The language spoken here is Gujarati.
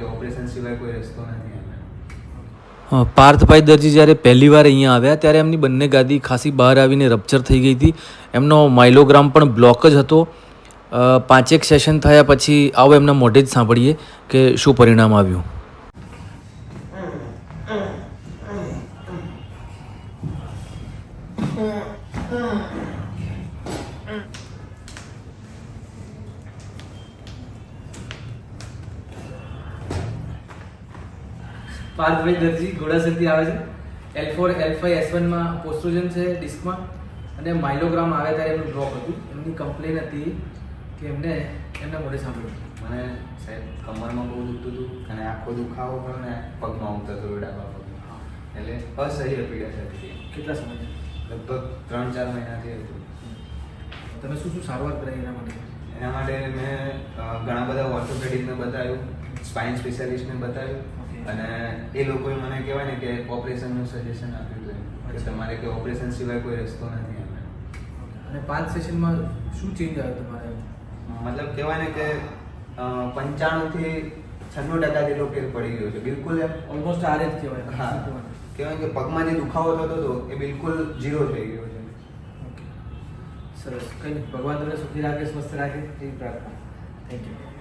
કે ઓપરેશન સિવાય કોઈ રસ્તો નથી. પાર્થભાઈ દરજી જ્યારે પહેલી વાર અહીંયા આવ્યા ત્યારે એમની બંને ગાદી ખાસી બહાર આવીને રપ્ચર થઈ ગઈ હતી. એમનો માઇલોગ્રામ પણ બ્લોક જ હતો. 5 સેશન થયા પછી આવો એમના મોઢે જ સાંભળીએ કે શું પરિણામ આવ્યું. પાર્થભાઈ દરજી ઘોડાસરથી આવે છે. L4 L5 S1 માં પોસ્ટ્રોજન છે ડિસ્કમાં અને માઇલોગ્રામ આવે ત્યારે એમનું બ્લોક હતું. એમની કમ્પ્લેન હતી કે એમના મોઢે સાંભળ્યું. મને સાહેબ કમરમાં બહુ દુખતું હતું અને આખો દુખાવો પણ ને પગમાં ઉઠતો હતો ડાબા પગમાં. એટલે અસહ્ય પીડા થતી. કેટલા સમય? લગભગ 3-4 મહિનાથી હતું. તમે શું સારવાર કરાવી એના માટે? એના માટે મેં ઘણા બધા ઓર્થોપેડિકને બતાવ્યું, સ્પાઇન સ્પેશિયાલિસ્ટને બતાવ્યું અને એ લોકોએ મને કહેવાય ને કે ઓપરેશનનું સજેશન આપ્યું છે કે તમારે કે ઓપરેશન સિવાય કોઈ રસ્તો નથી. અને 5 સેશનમાં શું ચેન્જ આવ્યો તમારે? મતલબ કહેવાય ને કે 95 થી 96% જેટલો ફેર પડી ગયો છે. બિલકુલ એમ ઓલમોસ્ટ આ જ કહેવાય. હા, કહેવાય કે પગમાં જે દુખાવો થતો હતો એ બિલકુલ ઝીરો થઈ ગયો છે. સરસ. કંઈ નહીં, ભગવાન તમને સુખી રાખે, સ્વસ્થ રાખે એવી પ્રાર્થના. Thank you.